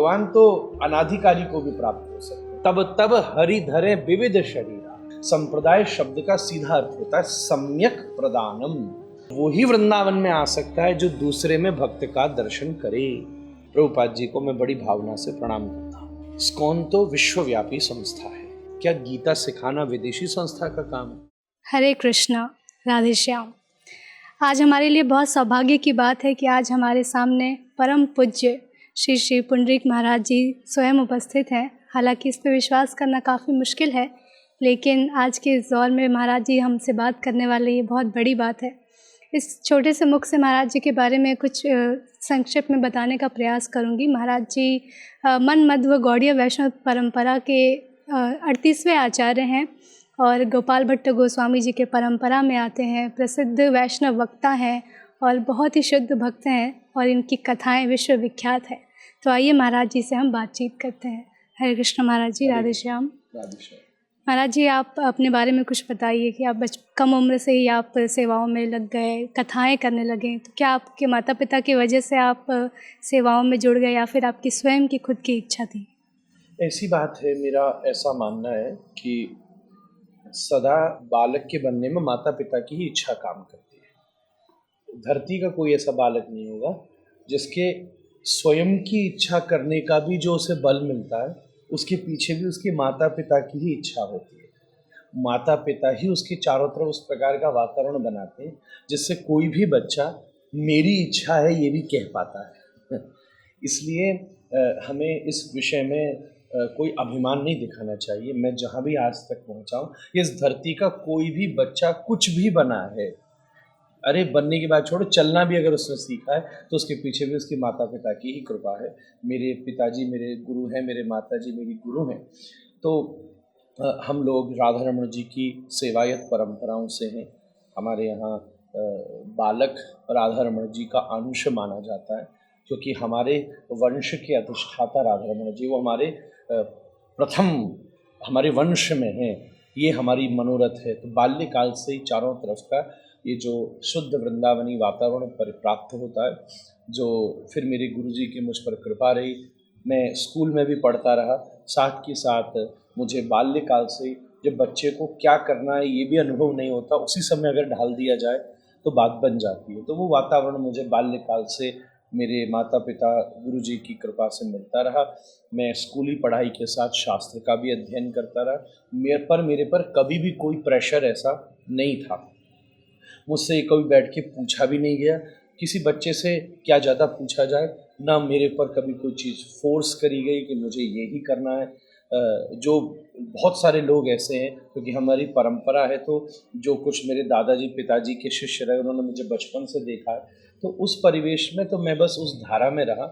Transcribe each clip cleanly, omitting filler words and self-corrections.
भगवान तो अनाधिकारी को भी प्राप्त हो सकते हैं। तब तब हरि धरे विविध शरीरा। संप्रदाय शब्द का सीधा अर्थ होता है सम्यक प्रदानम। वो ही वृंदावन में आ सकता है जो दूसरे में भक्त का दर्शन करे। प्रभुपाद जी को मैं बड़ी भावना से प्रणाम करता हूँ। इस्कॉन तो विश्वव्यापी संस्था है। क्या गीता सिखाना विदेशी संस्था का काम है? हरे कृष्णा, राधे श्याम। आज हमारे लिए बहुत सौभाग्य की बात है कि आज हमारे सामने परम पूज्य श्री श्री पुंडरीक महाराज जी स्वयं उपस्थित हैं। हालांकि इस पर विश्वास करना काफ़ी मुश्किल है, लेकिन आज के इस दौर में महाराज जी हमसे बात करने वाले, ये बहुत बड़ी बात है। इस छोटे से मुख से महाराज जी के बारे में कुछ संक्षेप में बताने का प्रयास करूंगी। महाराज जी मन मध्व गौड़ीय वैष्णव परंपरा के 38वें आचार्य हैं और गोपाल भट्ट गोस्वामी जी के परंपरा में आते हैं। प्रसिद्ध वैष्णव वक्ता हैं और बहुत ही शुद्ध भक्त हैं और इनकी कथाएं विश्व विख्यात है। तो आइए महाराज जी से हम बातचीत करते हैं। हरे कृष्ण महाराज जी, राधे श्याम। महाराज जी, आप अपने बारे में कुछ बताइए कि आप कम उम्र से ही आप सेवाओं में लग गए, कथाएं करने लगे। तो क्या आपके माता पिता की वजह से आप सेवाओं में जुड़ गए या फिर आपकी स्वयं की खुद की इच्छा थी? ऐसी बात है, मेरा ऐसा मानना है कि सदा बालक के बनने में माता पिता की ही इच्छा काम करती है। धरती का कोई ऐसा बालक नहीं होगा जिसके स्वयं की इच्छा करने का भी जो उसे बल मिलता है, उसके पीछे भी उसके माता पिता की ही इच्छा होती है। माता पिता ही उसके चारों तरफ उस प्रकार का वातावरण बनाते हैं जिससे कोई भी बच्चा मेरी इच्छा है ये भी कह पाता है। इसलिए हमें इस विषय में कोई अभिमान नहीं दिखाना चाहिए। मैं जहाँ भी आज तक पहुँचा हूँ, इस धरती का कोई भी बच्चा कुछ भी बना है, अरे बनने की बात छोड़ो, चलना भी अगर उसने सीखा है तो उसके पीछे भी उसके माता पिता की ही कृपा है। मेरे पिताजी मेरे गुरु हैं, मेरे माताजी मेरी गुरु हैं। तो हम लोग राधा रमण जी की सेवायत परंपराओं से हैं। हमारे यहाँ बालक राधा रमण जी का अंश माना जाता है, क्योंकि हमारे वंश के अधिष्ठाता राधा रमण जी, वो हमारे प्रथम हमारे वंश में हैं। ये हमारी मनोरथ है। तो बाल्यकाल से ही चारों तरफ का ये जो शुद्ध वृंदावनी वातावरण प्राप्त होता है, जो फिर मेरे गुरुजी की मुझ पर कृपा रही। मैं स्कूल में भी पढ़ता रहा, साथ के साथ मुझे बाल्यकाल से जब बच्चे को क्या करना है ये भी अनुभव नहीं होता, उसी समय अगर ढाल दिया जाए तो बात बन जाती है। तो वो वातावरण मुझे बाल्यकाल से मेरे माता पिता गुरुजी की कृपा से मिलता रहा। मैं स्कूली पढ़ाई के साथ शास्त्र का भी अध्ययन करता रहा। मेरे पर कभी भी कोई प्रेशर ऐसा नहीं था। मुझसे कभी बैठ के पूछा भी नहीं गया। किसी बच्चे से क्या ज़्यादा पूछा जाए, ना मेरे पर कभी कोई चीज़ फोर्स करी गई कि मुझे ये ही करना है। जो बहुत सारे लोग ऐसे हैं, क्योंकि हमारी परंपरा है, तो जो कुछ मेरे दादाजी पिताजी के शिष्य रहे, उन्होंने मुझे बचपन से देखा है, तो उस परिवेश में तो मैं बस उस धारा में रहा।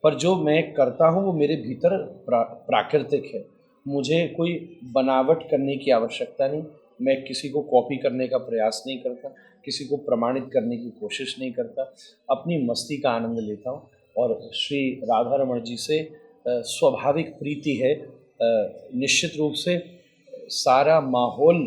पर जो मैं करता हूँ वो मेरे भीतर प्राकृतिक है। मुझे कोई बनावट करने की आवश्यकता नहीं। मैं किसी को कॉपी करने का प्रयास नहीं करता, किसी को प्रमाणित करने की कोशिश नहीं करता। अपनी मस्ती का आनंद लेता हूँ और श्री राधा रमण जी से स्वाभाविक प्रीति है। निश्चित रूप से सारा माहौल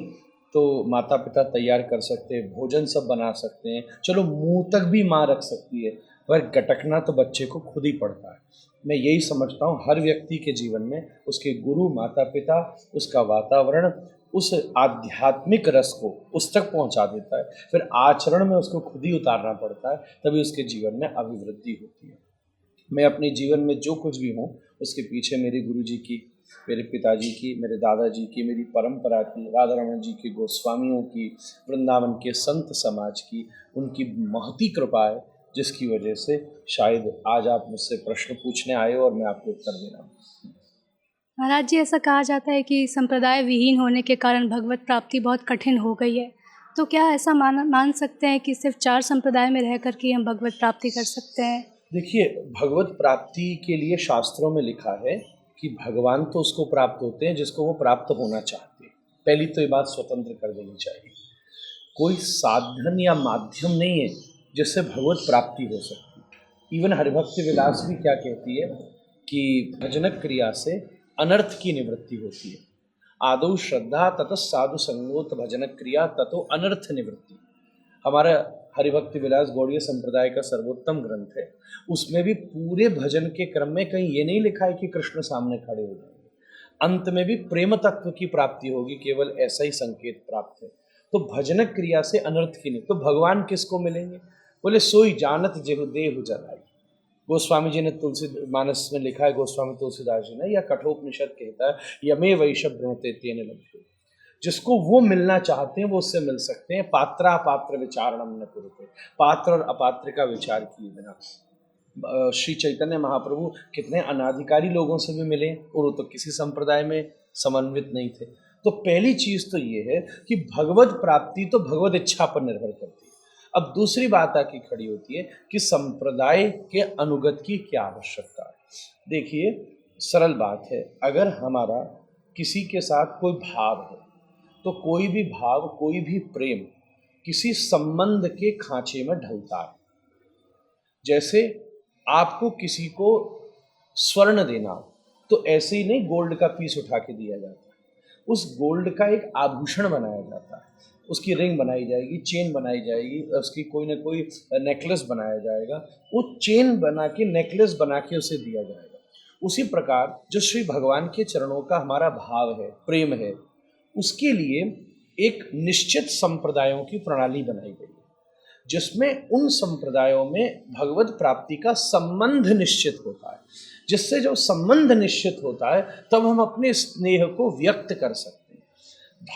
तो माता पिता तैयार कर सकते हैं, भोजन सब बना सकते हैं, चलो मुंह तक भी माँ रख सकती है, पर गटकना तो बच्चे को खुद ही पड़ता है। मैं यही समझता हूँ, हर व्यक्ति के जीवन में उसके गुरु माता पिता, उसका वातावरण उस आध्यात्मिक रस को उस तक पहुँचा देता है। फिर आचरण में उसको खुद ही उतारना पड़ता है, तभी उसके जीवन में अभिवृद्धि होती है। मैं अपने जीवन में जो कुछ भी हूँ उसके पीछे मेरे गुरुजी की, मेरे पिताजी की, मेरे दादाजी की, मेरी परंपरा की, राधा रमण जी के गोस्वामियों की, वृंदावन के संत समाज की, उनकी महती कृपा है, जिसकी वजह से शायद आज आप मुझसे प्रश्न पूछने आए हो और मैं आपको उत्तर दे रहा हूँ। महाराज जी, ऐसा कहा जाता है कि संप्रदाय विहीन होने के कारण भगवत प्राप्ति बहुत कठिन हो गई है। तो क्या ऐसा मान सकते हैं कि सिर्फ 4 संप्रदाय में रह कर के हम भगवत प्राप्ति कर सकते हैं? देखिए, भगवत प्राप्ति के लिए शास्त्रों में लिखा है कि भगवान तो उसको प्राप्त होते हैं जिसको वो प्राप्त होना चाहते हैं। पहली तो ये बात स्वतंत्र कर देनी चाहिए। कोई साधन या माध्यम नहीं है जिससे भगवत प्राप्ति हो सकती। इवन हरिभक्ति विलास भी क्या कहती है कि भजनक क्रिया से अनर्थ की निवृत्ति होती है। आदौ श्रद्धा ततः साधु संगोत भजनक क्रिया ततो अनर्थ निवृत्ति। हमारा हरिभक्ति विलास गौड़ीय संप्रदाय का सर्वोत्तम ग्रंथ है, उसमें भी पूरे भजन के क्रम में कहीं ये नहीं लिखा है कि कृष्ण सामने खड़े हो जाएंगे, अंत में भी प्रेम तत्व की प्राप्ति होगी, केवल ऐसा ही संकेत प्राप्त है। तो भजन क्रिया से अनर्थ की नहीं। तो भगवान किसको मिलेंगे? बोले सोई जानत जेहु देहु जलाई। गोस्वामी जी ने तुलसी मानस में लिखा है, गोस्वामी तुलसीदास जी ने, या कठोपनिषद कहता है यमे वैश्य ब्रह्मते तेन लभ्यो। जिसको वो मिलना चाहते हैं वो उससे मिल सकते हैं। पात्र अपात्र विचारणम न कुरुते, पात्र और अपात्र का विचार किए बिना। श्री चैतन्य महाप्रभु कितने अनाधिकारी लोगों से भी मिले और वो तो किसी संप्रदाय में समन्वित नहीं थे। तो पहली चीज तो ये है कि भगवत प्राप्ति तो भगवत इच्छा पर निर्भर करती है। अब दूसरी बात आके खड़ी होती है कि संप्रदाय के अनुगत की क्या आवश्यकता है। देखिए सरल बात है, अगर हमारा किसी के साथ कोई भाव है तो कोई भी भाव, कोई भी प्रेम किसी संबंध के खांचे में ढलता है। जैसे आपको किसी को स्वर्ण देना तो ऐसे ही नहीं गोल्ड का पीस उठा के दिया जाता है, उस गोल्ड का एक आभूषण बनाया जाता है, उसकी रिंग बनाई जाएगी, चेन बनाई जाएगी, उसकी कोई ना कोई नेकलेस बनाया जाएगा, वो चेन बना के नेकलेस बना के उसे दिया जाएगा। उसी प्रकार जो श्री भगवान के चरणों का हमारा भाव है, प्रेम है, उसके लिए एक निश्चित संप्रदायों की प्रणाली बनाई गई है, जिसमें उन संप्रदायों में भगवत प्राप्ति का संबंध निश्चित होता है। जिससे जो संबंध निश्चित होता है तब हम अपने स्नेह को व्यक्त कर सकते हैं।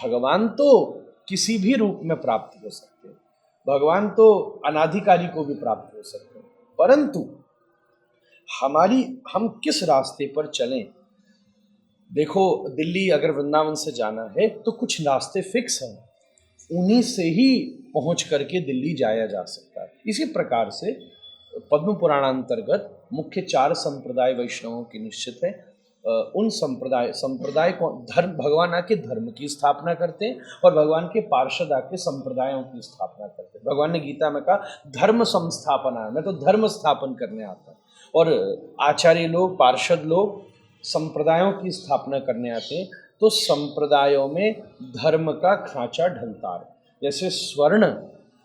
भगवान तो किसी भी रूप में प्राप्त हो सकते हैं, भगवान तो अनाधिकारी को भी प्राप्त हो सकते हैं, परंतु हम किस रास्ते पर चलें। देखो दिल्ली अगर वृंदावन से जाना है तो कुछ रास्ते फिक्स हैं, उन्हीं से ही पहुंच करके दिल्ली जाया जा सकता है। इसी प्रकार से पद्म पुराणांतर्गत मुख्य 4 संप्रदाय वैष्णवों की निश्चित है। उन संप्रदाय को धर्म, भगवान आके धर्म की स्थापना करते हैं और भगवान के पार्षद आके संप्रदायों की स्थापना करते हैं। भगवान ने गीता में कहा धर्म संस्थापना, मैं तो धर्म स्थापन करने आता हूँ, और आचार्य लोग, पार्षद लोग संप्रदायों की स्थापना करने आते हैं। तो संप्रदायों में धर्म का खांचा ढलता है। जैसे स्वर्ण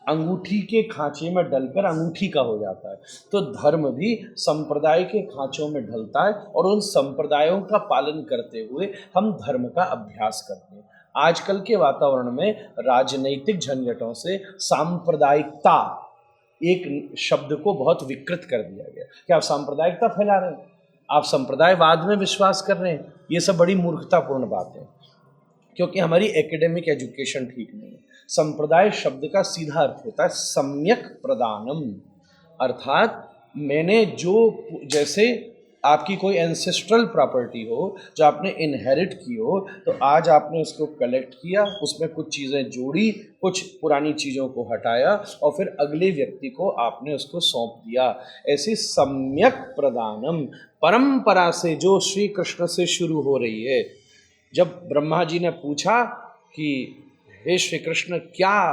अंगूठी के खांचे में डलकर अंगूठी का हो जाता है, तो धर्म भी संप्रदाय के खांचों में ढलता है और उन संप्रदायों का पालन करते हुए हम धर्म का अभ्यास करते हैं। आजकल के वातावरण में राजनैतिक झंझटों से सांप्रदायिकता एक शब्द को बहुत विकृत कर दिया गया। क्या आप सांप्रदायिकता फैला रहे हैं? आप संप्रदायवाद में विश्वास कर रहे हैं? ये सब बड़ी मूर्खतापूर्ण बात है, क्योंकि हमारी एकेडमिक एजुकेशन ठीक नहीं है। संप्रदाय शब्द का सीधा अर्थ होता है सम्यक प्रदानम, अर्थात मैंने जो, जैसे आपकी कोई एंसेस्ट्रल प्रॉपर्टी हो जो आपने इनहेरिट की हो, तो आज आपने उसको कलेक्ट किया, उसमें कुछ चीज़ें जोड़ी, कुछ पुरानी चीज़ों को हटाया और फिर अगले व्यक्ति को आपने उसको सौंप दिया। ऐसे सम्यक प्रदानम, परंपरा से जो श्री कृष्ण से शुरू हो रही है। जब ब्रह्मा जी ने पूछा कि हे श्री कृष्ण क्या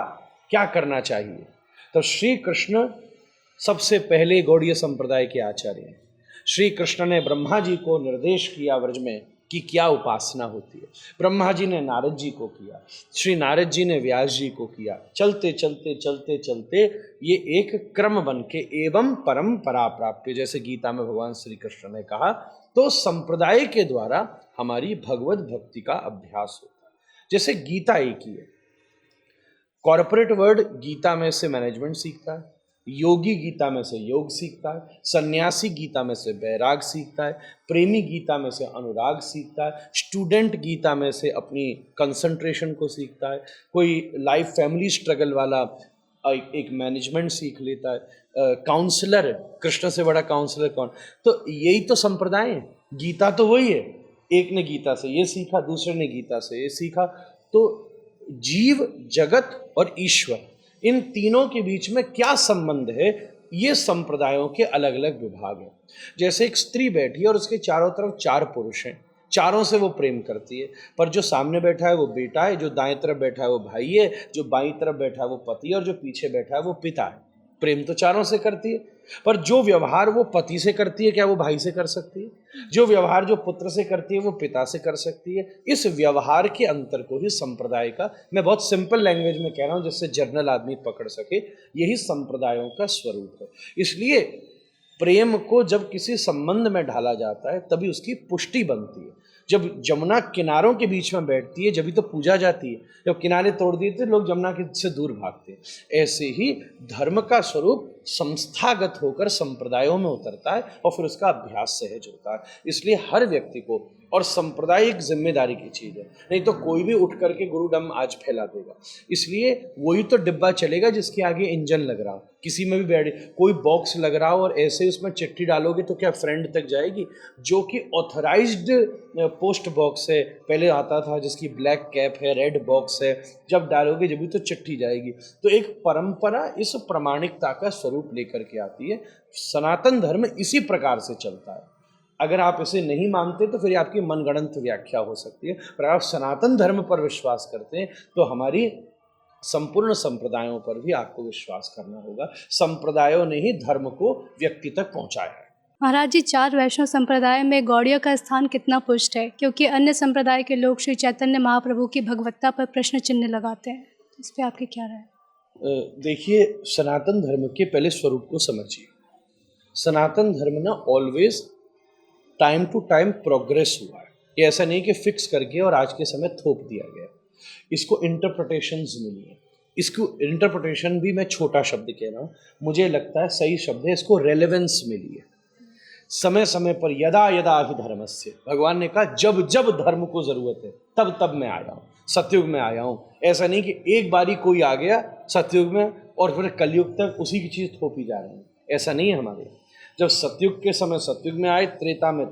क्या करना चाहिए, तो श्री कृष्ण सबसे पहले गौड़ीय संप्रदाय के आचार्य हैं। श्री कृष्ण ने ब्रह्मा जी को निर्देश किया व्रज में कि क्या उपासना होती है। ब्रह्मा जी ने नारद जी को किया, श्री नारद जी ने व्यास जी को किया। चलते चलते चलते चलते ये एक क्रम बन के एवं परंपरा प्राप्ति, जैसे गीता में भगवान श्री कृष्ण ने कहा, तो संप्रदाय के द्वारा हमारी भगवत भक्ति का अभ्यास होता है। जैसे गीता एक ही है, कॉर्पोरेट वर्ल्ड गीता में से मैनेजमेंट सीखता है, योगी गीता में से योग सीखता है, सन्यासी गीता में से वैराग सीखता है, प्रेमी गीता में से अनुराग सीखता है, स्टूडेंट गीता में से अपनी कंसंट्रेशन को सीखता है, कोई लाइफ फैमिली स्ट्रगल वाला एक मैनेजमेंट सीख लेता है, काउंसलर, कृष्ण से बड़ा काउंसलर कौन। तो यही तो संप्रदाय है, गीता तो वही है। एक ने गीता से ये सीखा, दूसरे ने गीता से ये सीखा। तो जीव, जगत और ईश्वर, इन तीनों के बीच में क्या संबंध है, ये संप्रदायों के अलग अलग विभाग हैं। जैसे एक स्त्री बैठी है और उसके चारों तरफ 4 पुरुष हैं, चारों से वो प्रेम करती है, पर जो सामने बैठा है वो बेटा है, जो दाएं तरफ बैठा है वो भाई है, जो बाईं तरफ बैठा है वो पति है, और जो पीछे बैठा है वो पिता है। प्रेम तो चारों से करती है, पर जो व्यवहार वो पति से करती है क्या वो भाई से कर सकती है? जो व्यवहार जो पुत्र से करती है वो पिता से कर सकती है? इस व्यवहार के अंतर को ही संप्रदाय का, मैं बहुत सिंपल लैंग्वेज में कह रहा हूँ जिससे जर्नल आदमी पकड़ सके, यही संप्रदायों का स्वरूप है। इसलिए प्रेम को जब किसी संबंध में ढाला जाता है तभी उसकी पुष्टि बनती है। जब जमुना किनारों के बीच में बैठती है जब तो पूजा जाती है, जब किनारे तोड़ दिए तो लोग जमुना से दूर भागते हैं। ऐसे ही धर्म का स्वरूप संस्थागत होकर संप्रदायों में उतरता है और फिर उसका अभ्यास सहज होता है। इसलिए हर व्यक्ति को, और संप्रदाय एक जिम्मेदारी की चीज़ है, नहीं तो कोई भी उठ करके गुरुडम आज फैला देगा। इसलिए वही तो डिब्बा चलेगा जिसके आगे इंजन लग रहा हो। किसी में भी बैठ कोई बॉक्स लग रहा हो और ऐसे उसमें चिट्ठी डालोगे तो क्या फ्रेंड तक जाएगी? जो कि ऑथराइज्ड पोस्ट बॉक्स है, पहले आता था जिसकी ब्लैक कैप है, रेड बॉक्स है, जब डालोगे जब भी तो चिट्ठी जाएगी। तो एक परंपरा इस प्रामाणिकता का स्वरूप लेकर के आती है। सनातन धर्म इसी प्रकार से चलता है। अगर आप इसे नहीं मानते तो फिर आपकी मनगढ़ंत व्याख्या हो सकती है, पर आप सनातन धर्म पर विश्वास करते हैं तो हमारी संपूर्ण संप्रदायों पर भी आपको विश्वास करना होगा। संप्रदायों ने ही धर्म को व्यक्ति तक पहुंचाया है। महाराज जी, 4 वैष्णव संप्रदाय में गौड़ियों का स्थान कितना पुष्ट है? क्योंकि अन्य संप्रदाय के लोग श्री चैतन्य महाप्रभु की भगवत्ता पर प्रश्न चिन्ह लगाते हैं, इस पर आपकी क्या राय है? देखिए, सनातन धर्म के पहले स्वरूप को समझिए। सनातन धर्म ना always time to time progress हुआ है। ये ऐसा नहीं कि फिक्स करके और आज के समय थोप दिया गया। इसको इंटरप्रिटेशंस मिली है। इसको इंटरप्रिटेशन भी मैं छोटा शब्द कह रहा हूँ, मुझे लगता है सही शब्द है, इसको रेलेवेंस मिली है। समय समय पर यदा यदा ही धर्मस्य, भगवान ने कहा जब जब धर्म को जरूरत है तब तब मैं आया हूँ, सतयुग में आया हूँ। ऐसा नहीं कि एक बारी कोई आ गया सतयुग में और फिर कलयुग तक उसी की चीज़ थोपी जा रही है, ऐसा नहीं है हमारे। जब सतयुग के समय सतयुग में आए, त्रेता में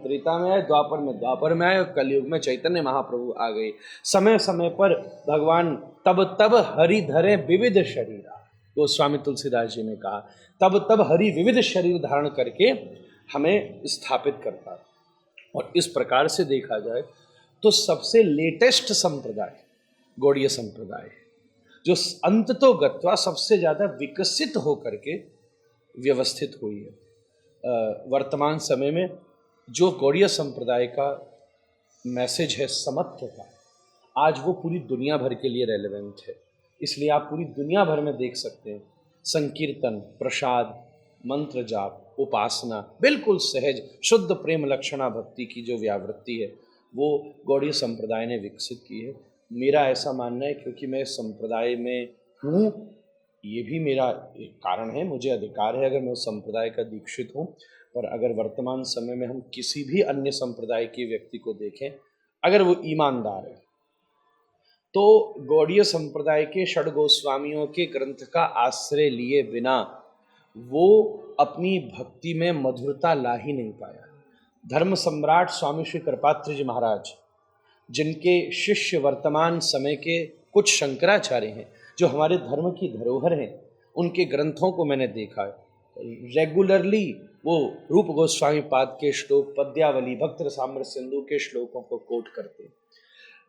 आए, द्वापर में आए और कलयुग में चैतन्य महाप्रभु आ गए। समय समय पर भगवान तब तब हरि धरे विविध शरीरा, गोस्वामी तुलसीदास जी ने कहा तब तब हरि विविध शरीर धारण करके हमें स्थापित करता है। और इस प्रकार से देखा जाए तो सबसे लेटेस्ट संप्रदाय गौड़ीय संप्रदाय है, जो अंत तो गत्वा सबसे ज़्यादा विकसित होकर के व्यवस्थित हुई है। वर्तमान समय में जो गौड़ीय संप्रदाय का मैसेज है समत्व का, आज वो पूरी दुनिया भर के लिए रेलेवेंट है। इसलिए आप पूरी दुनिया भर में देख सकते हैं संकीर्तन, प्रसाद, मंत्र जाप, उपासना, बिल्कुल सहज शुद्ध प्रेम लक्षणा भक्ति की जो व्यावृत्ति है वो गौड़ीय संप्रदाय ने विकसित की है। मेरा ऐसा मानना है, क्योंकि मैं संप्रदाय में हूँ, ये भी मेरा एक कारण है, मुझे अधिकार है अगर मैं उस संप्रदाय का दीक्षित हूँ। पर अगर वर्तमान समय में हम किसी भी अन्य संप्रदाय के व्यक्ति को देखें, अगर वो ईमानदार है तो गौड़ीय संप्रदाय के षड गोस्वामियों के ग्रंथ का आश्रय लिए बिना वो अपनी भक्ति में मधुरता ला ही नहीं पाया। धर्म सम्राट स्वामी श्री कृपात्रि जी महाराज, जिनके शिष्य वर्तमान समय के कुछ शंकराचार्य हैं, जो हमारे धर्म की धरोहर हैं, उनके ग्रंथों को मैंने देखा है। रेगुलरली वो रूप गोस्वामी पाद के श्लोक, पद्यावली, भक्त रसामृत सिंधु के श्लोकों को कोट करते हैं।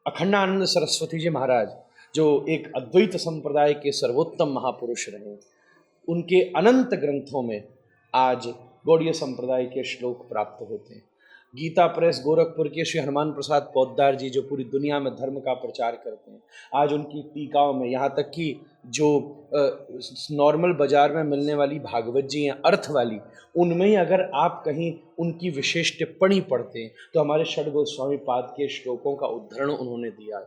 अखंडानंद सरस्वती जी महाराज, जो एक अद्वैत संप्रदाय के सर्वोत्तम महापुरुष रहे, उनके अनंत ग्रंथों में आज गौड़ीय संप्रदाय के श्लोक प्राप्त होते हैं। गीता प्रेस गोरखपुर के श्री हनुमान प्रसाद पोद्दार जी, जो पूरी दुनिया में धर्म का प्रचार करते हैं, आज उनकी टीकाओं में, यहाँ तक कि जो नॉर्मल बाजार में मिलने वाली भागवत जी हैं अर्थ वाली, उनमें ही अगर आप कहीं उनकी विशेष टिप्पणी पढ़ते हैं तो हमारे षड गोस्वामी पाद के श्लोकों का उद्धरण उन्होंने दिया है।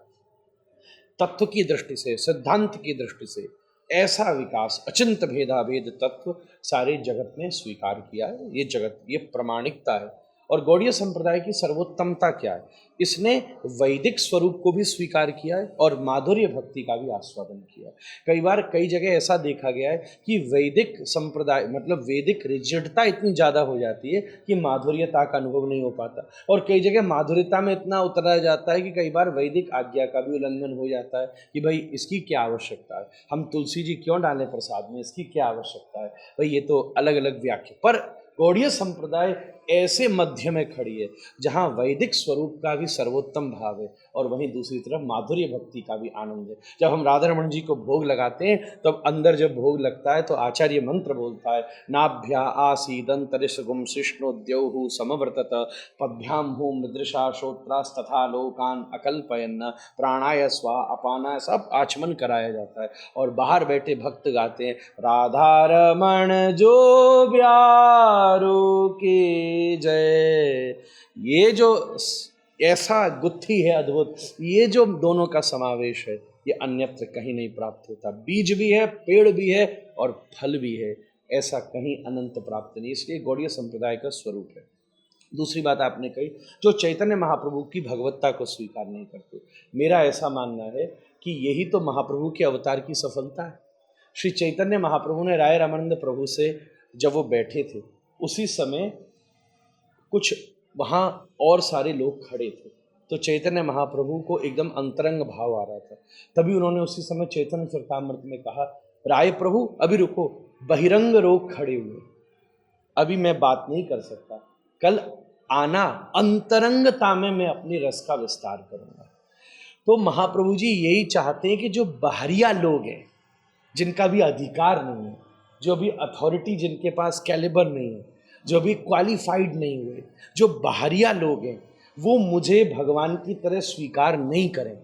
तत्व की दृष्टि से, सिद्धांत की दृष्टि से ऐसा विकास, अचिंत भेदाभेद तत्व सारे जगत ने स्वीकार किया है। ये जगत, ये प्रामाणिकता है। और गौड़ीय संप्रदाय की सर्वोत्तमता क्या है? इसने वैदिक स्वरूप को भी स्वीकार किया है और माधुर्य भक्ति का भी आस्वादन किया है। कई बार कई जगह ऐसा देखा गया है कि वैदिक संप्रदाय मतलब वैदिक रिजिडता इतनी ज़्यादा हो जाती है कि माधुर्यता का अनुभव नहीं हो पाता, और कई जगह माधुर्यता में इतना उतरा जाता है कि कई बार वैदिक आज्ञा का भी उल्लंघन हो जाता है कि भाई इसकी क्या आवश्यकता है, हम तुलसी जी क्यों डालें प्रसाद में, इसकी क्या आवश्यकता है, भाई ये तो अलग अलग व्याख्या। पर गौड़ीय संप्रदाय ऐसे मध्य में खड़ी है जहाँ वैदिक स्वरूप का भी सर्वोत्तम भाव है और वहीं दूसरी तरफ माधुर्य भक्ति का भी आनंद है। जब हम राधा रमण जी को भोग लगाते हैं तब अंदर जब भोग लगता है तो आचार्य मंत्र बोलता है, नाभ्या आसीदंतरिषगुम शिष्णोद्यौः समवर्तत पद्भ्याम हूँ मृदृशा श्रोत्रास्तथा लोकान अकल्पयन्न प्राणाय स्वा अपानाय, सब आचमन कराया जाता है और बाहर बैठे भक्त गाते हैं, राधा रमण जो प्यारो के जय। ये जो ऐसा गुत्थी है अद्भुत, ये जो दोनों का समावेश है ये अन्यत्र कहीं नहीं प्राप्त होता। बीज भी है, पेड़ भी है और फल भी है, ऐसा कहीं अनंत प्राप्त नहीं। इसलिए गौड़ीय संप्रदाय का स्वरूप है। दूसरी बात आपने कही, जो चैतन्य महाप्रभु की भगवत्ता को स्वीकार नहीं करते, मेरा ऐसा मानना है कि यही तो महाप्रभु के अवतार की सफलता है। श्री चैतन्य महाप्रभु ने राय रामानंद प्रभु से जब वो बैठे थे उसी समय कुछ वहाँ और सारे लोग खड़े थे, तो चैतन्य महाप्रभु को एकदम अंतरंग भाव आ रहा था। तभी उन्होंने उसी समय चैतन्य चरितामृत में कहा, राय प्रभु अभी रुको, बहिरंग लोग खड़े हुए, अभी मैं बात नहीं कर सकता, कल आना, अंतरंगता में मैं अपनी रस का विस्तार करूंगा। तो महाप्रभु जी यही चाहते हैं कि जो बाहरिया लोग हैं, जिनका भी अधिकार नहीं है, जो भी अथॉरिटी जिनके पास कैलिबर नहीं है, जो भी क्वालिफाइड नहीं हुए, जो बाहरिया लोग हैं, वो मुझे भगवान की तरह स्वीकार नहीं करें,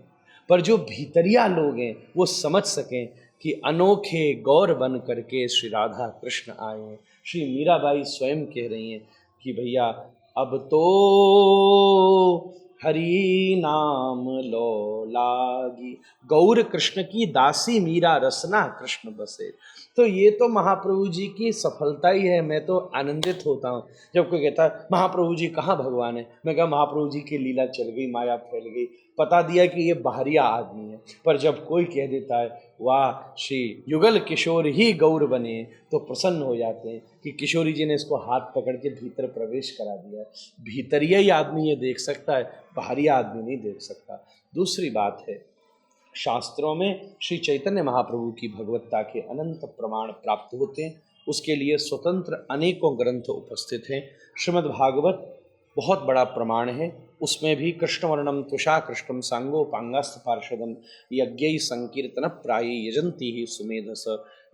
पर जो भीतरिया लोग हैं वो समझ सकें कि अनोखे गौर बन करके श्री राधा कृष्ण आए हैं। श्री मीराबाई स्वयं कह रही हैं कि भैया अब तो हरि नाम लो लागी, गौर कृष्ण की दासी मीरा रसना कृष्ण बसे। तो ये तो महाप्रभु जी की सफलता ही है। मैं तो आनंदित होता हूँ जब कोई कहता है महाप्रभु जी कहाँ भगवान है। मैं कहा महाप्रभु जी की लीला चल गई, माया फैल गई, पता दिया कि ये बाहरिया आदमी है। पर जब कोई कह देता है वाह श्री युगल किशोर ही गौर बने, तो प्रसन्न हो जाते हैं कि किशोरी जी ने इसको हाथ पकड़ के भीतर प्रवेश करा दिया। भीतरिया ही आदमी ये देख सकता है, बाहरिया आदमी नहीं देख सकता। दूसरी बात है, शास्त्रों में श्री चैतन्य महाप्रभु की भगवत्ता के अनंत प्रमाण प्राप्त होते हैं। उसके लिए स्वतंत्र अनेकों ग्रंथ उपस्थित हैं। श्रीमद् भागवत बहुत बड़ा प्रमाण है। उसमें भी कृष्णवर्णम तुषा कृष्णम सांगोपांगास्त पार्षदम यज्ञ संकीर्तन प्राय यजंती ही सुमेधस,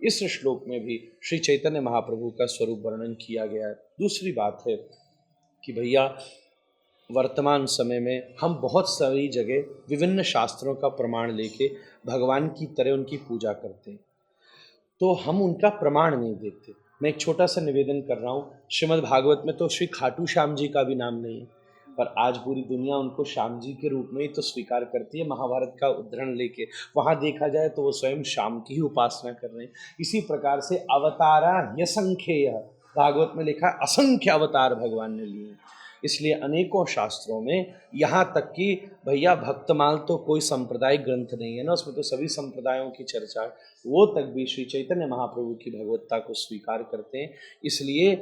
इस श्लोक में भी श्री चैतन्य महाप्रभु का स्वरूप वर्णन किया गया है। दूसरी बात है कि भैया वर्तमान समय में हम बहुत सारी जगह विभिन्न शास्त्रों का प्रमाण लेके भगवान की तरह उनकी पूजा करते हैं, तो हम उनका प्रमाण नहीं देखते। मैं एक छोटा सा निवेदन कर रहा हूँ, श्रीमद् भागवत में तो श्री खाटू श्याम जी का भी नाम नहीं है, पर आज पूरी दुनिया उनको श्याम जी के रूप में ही तो स्वीकार करती है। महाभारत का उदाहरण लेके वहाँ देखा जाए तो वो स्वयं श्याम की ही उपासना कर रहे हैं। इसी प्रकार से अवतारा यसंख्येय, भागवत में लिखा है असंख्य अवतार भगवान ने लिए। इसलिए अनेकों शास्त्रों में, यहाँ तक कि भैया भक्तमाल तो कोई सांप्रदायिक ग्रंथ नहीं है ना, उसमें तो सभी संप्रदायों की चर्चा है, वो तक भी श्री चैतन्य महाप्रभु की भगवत्ता को स्वीकार करते हैं। इसलिए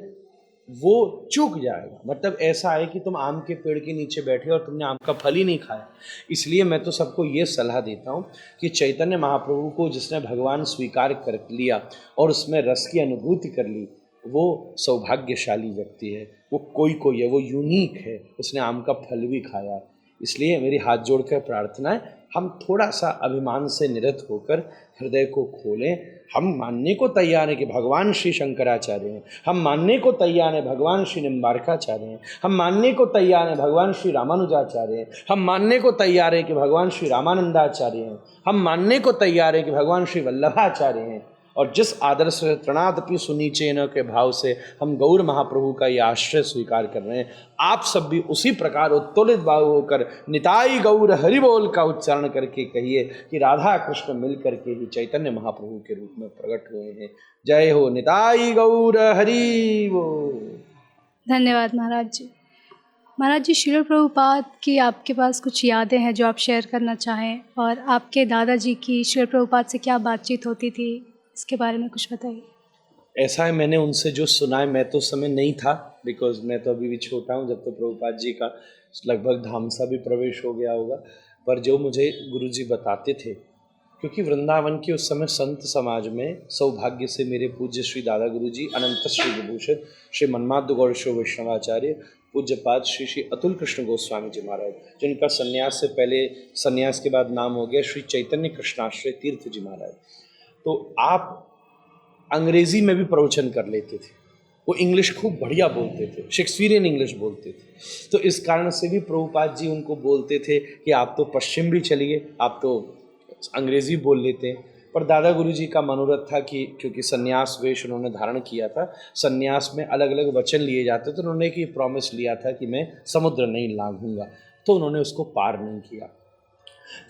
वो चूक जाएगा। मतलब ऐसा है कि तुम आम के पेड़ के नीचे बैठे और तुमने आम का फल ही नहीं खाया। इसलिए मैं तो सबको ये सलाह देता हूँ कि चैतन्य महाप्रभु को जिसने भगवान स्वीकार कर लिया और उसमें रस की अनुभूति कर ली, वो सौभाग्यशाली व्यक्ति है, वो कोई है, वो यूनिक है, उसने आम का फल भी खाया। इसलिए मेरी हाथ जोड़कर प्रार्थना है, हम थोड़ा सा अभिमान से निरत होकर हृदय को खोलें। हम मानने को तैयार हैं कि भगवान श्री शंकराचार्य हैं, हम मानने को तैयार हैं भगवान श्री निम्बार्काचार्य हैं, हम मानने को तैयार हैं भगवान श्री रामानुजाचार्य हैं, हम मानने को तैयार हैं कि भगवान श्री रामानंदाचार्य हैं, हम मानने को तैयार हैं कि भगवान श्री वल्लभाचार्य हैं। और जिस आदर्श तृणादपि सुनीचेन के भाव से हम गौर महाप्रभु का ये आश्रय स्वीकार कर रहे हैं, आप सब भी उसी प्रकार उत्तोलित भाव होकर निताई गौर हरि बोल का उच्चारण करके कहिए कि राधा कृष्ण मिल करके ही चैतन्य महाप्रभु के रूप में प्रकट हुए हैं। जय हो निताई गौर हरि बोल। धन्यवाद महाराज जी। महाराज जी, श्रील प्रभुपाद की आपके पास कुछ यादें हैं जो आप शेयर करना चाहें, और आपके दादाजी की श्रील प्रभुपाद से क्या बातचीत होती थी, इसके बारे में कुछ बताइए। ऐसा है, मैंने उनसे जो सुना है, मैं तो उस समय नहीं था, बिकॉज मैं तो अभी भी छोटा हूँ, जब तो प्रभुपाद जी का लगभग धाम सा भी प्रवेश हो गया होगा। पर जो मुझे गुरुजी बताते थे क्योंकि वृंदावन के उस समय संत समाज में सौभाग्य से मेरे पूज्य श्री दादा गुरु जी, अनंत श्री विभूषण श्री मन्माद गौड़ शिव वैष्णवाचार्य, पूज्यपाद श्री श्री अतुल कृष्ण गोस्वामी जी महाराज, जिनका संन्यास से पहले, संन्यास के बाद नाम हो गया श्री चैतन्य कृष्णाश्रय तीर्थ जी महाराज, तो आप अंग्रेजी में भी प्रवचन कर लेते थे। वो इंग्लिश खूब बढ़िया बोलते थे, शेक्सपियरियन इंग्लिश बोलते थे। तो इस कारण से भी प्रभुपाद जी उनको बोलते थे कि आप तो पश्चिम भी चलिए, आप तो अंग्रेजी बोल लेते हैं। पर दादा गुरु जी का मनोरथ था कि क्योंकि सन्यास वेश उन्होंने धारण किया था, सन्यास में अलग अलग वचन लिए जाते, तो उन्होंने एक प्रॉमिस लिया था कि मैं समुद्र नहीं लांघूंगा, तो उन्होंने उसको पार नहीं किया।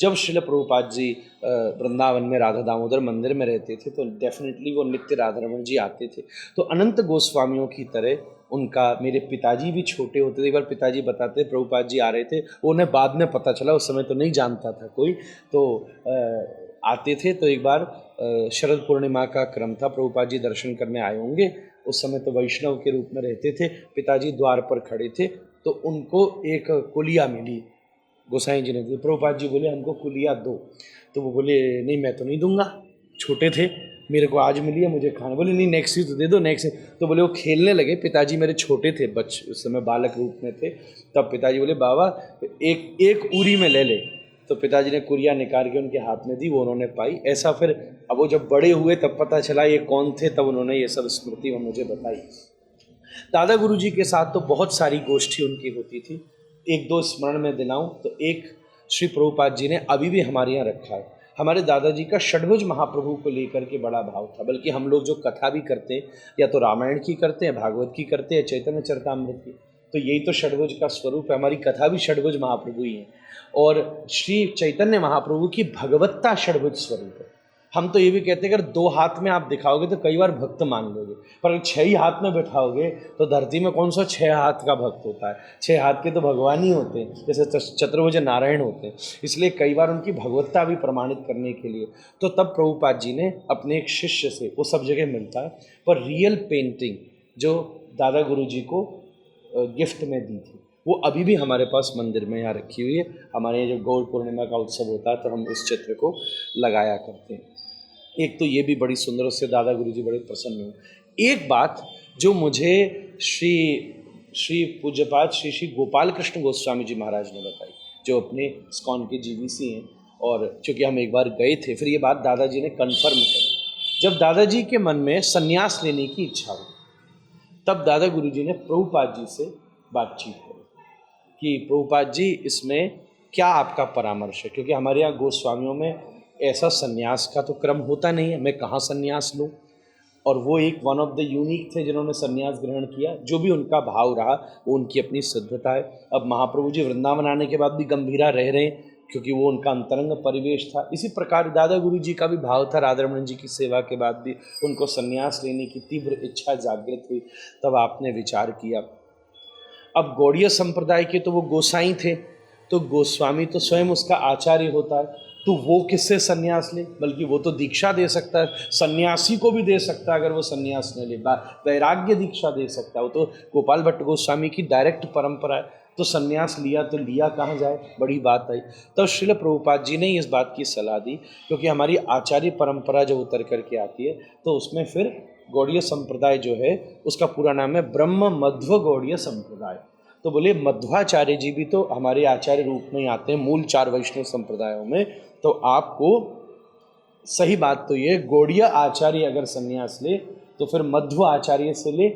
जब श्रील प्रभुपाद जी वृंदावन में राधा दामोदर मंदिर में रहते थे तो डेफिनेटली वो नित्य राधारमण जी आते थे। तो अनंत गोस्वामियों की तरह उनका, मेरे पिताजी भी छोटे होते थे, एक बार पिताजी बताते प्रभुपाद जी आ रहे थे, उन्हें बाद में पता चला, उस समय तो नहीं जानता था कोई, तो आते थे। तो एक बार शरद पूर्णिमा का क्रम था, प्रभुपाद जी दर्शन करने आए होंगे, उस समय तो वैष्णव के रूप में रहते थे, पिताजी द्वार पर खड़े थे, तो उनको एक कुलिया मिली, गोसाई जी ने दी। प्रभुपाद जी बोले हमको कुलिया दो, तो वो बोले नहीं मैं तो नहीं दूंगा, छोटे थे, मेरे को आज मिली है, मुझे खाना। बोले नहीं नेक्स्ट ईयर तो दे दो, नेक्स्ट ईयर। तो बोले वो खेलने लगे, पिताजी मेरे छोटे थे, उस समय बालक रूप में थे, तब पिताजी बोले बाबा एक उरी में ले ले, तो पिताजी ने कुरिया निकाल के उनके हाथ में दी, वो उन्होंने पाई। ऐसा फिर अब वो जब बड़े हुए तब पता चला ये कौन थे, तब उन्होंने ये सब स्मृति में मुझे बताई। दादा गुरु जी के साथ तो बहुत सारी गोष्ठी उनकी होती थी, एक दो स्मरण में दिलाऊं तो एक श्री प्रभुपाद जी ने अभी भी हमारे यहाँ रखा है। हमारे दादाजी का षड्भुज महाप्रभु को लेकर के बड़ा भाव था, बल्कि हम लोग जो कथा भी करते हैं, या तो रामायण की करते हैं, भागवत की करते हैं, चैतन्य चरितामृत की, तो यही तो षड्भुज का स्वरूप है। हमारी कथा भी षड्भुज महाप्रभु ही है, और श्री चैतन्य महाप्रभु की भगवत्ता षड्भुज स्वरूप है। हम तो ये भी कहते हैं अगर दो हाथ में आप दिखाओगे तो कई बार भक्त मान लोगे, पर अगर 6 ही हाथ में बैठाओगे तो धरती में कौन सा 6 हाथ का भक्त होता है? 6 हाथ के तो भगवान ही होते हैं, जैसे चतुर्भुज नारायण होते हैं। इसलिए कई बार उनकी भगवत्ता भी प्रमाणित करने के लिए तो तब प्रभुपाद जी ने अपने एक शिष्य से, वो सब जगह मिलता है, पर रियल पेंटिंग जो दादा गुरु जी को गिफ्ट में दी थी, वो अभी भी हमारे पास मंदिर में यहाँ रखी हुई है। हमारे यहाँ जब गौर पूर्णिमा का उत्सव होता है तो हम उस चित्र को लगाया करते हैं। एक तो ये भी बड़ी सुंदर, उससे दादा गुरु जी बड़े प्रसन्न हुए। एक बात जो मुझे श्री पूज्यपाद श्री श्री गोपाल कृष्ण गोस्वामी जी महाराज ने बताई, जो अपने इस्कॉन के जीवीसी हैं, और चूँकि हम एक बार गए थे, फिर ये बात दादाजी ने कन्फर्म करी। जब दादाजी के मन में सन्यास लेने की इच्छा हुई, तब दादा गुरु जी ने प्रभुपाद जी से बातचीत करी कि प्रभुपाद जी इसमें क्या आपका परामर्श है, क्योंकि हमारे यहाँ गोस्वामियों में ऐसा सन्यास का तो क्रम होता नहीं है, मैं कहाँ सन्यास लूँ। और वो एक वन ऑफ द यूनिक थे जिन्होंने सन्यास ग्रहण किया। जो भी उनका भाव रहा वो उनकी अपनी सिद्धता है। अब महाप्रभु जी वृंदावन आने के बाद भी गंभीरा रह रहे हैं, क्योंकि वो उनका अंतरंग परिवेश था। इसी प्रकार दादा गुरु जी का भी भाव था, राधारमण जी की सेवा के बाद भी उनको सन्यास लेने की तीव्र इच्छा जागृत हुई। तब आपने विचार किया, अब गौड़ीय संप्रदाय के तो वो गोसाई थे, तो गोस्वामी तो स्वयं उसका आचार्य होता है, तो वो किससे सन्यास ले? बल्कि वो तो दीक्षा दे सकता है, सन्यासी को भी दे सकता है अगर वो सन्यास न ले, वैराग्य दीक्षा दे सकता है। वो तो गोपाल भट्ट गोस्वामी की डायरेक्ट परंपरा है, तो सन्यास लिया तो लिया कहाँ जाए, बड़ी बात आई। तो श्रील प्रभुपाद जी ने इस बात की सलाह दी, क्योंकि हमारी आचार्य परंपरा जब उतर करके आती है तो उसमें फिर गौड़ीय संप्रदाय जो है उसका पूरा नाम है ब्रह्म मध्व गौड़ीय संप्रदाय। तो बोले मध्वाचार्य जी भी तो हमारे आचार्य रूप में ही आते हैं मूल 4 वैष्णव संप्रदायों में, तो आपको सही बात तो ये, गौड़ीय आचार्य अगर सन्यास ले तो फिर मध्व आचार्य से ले,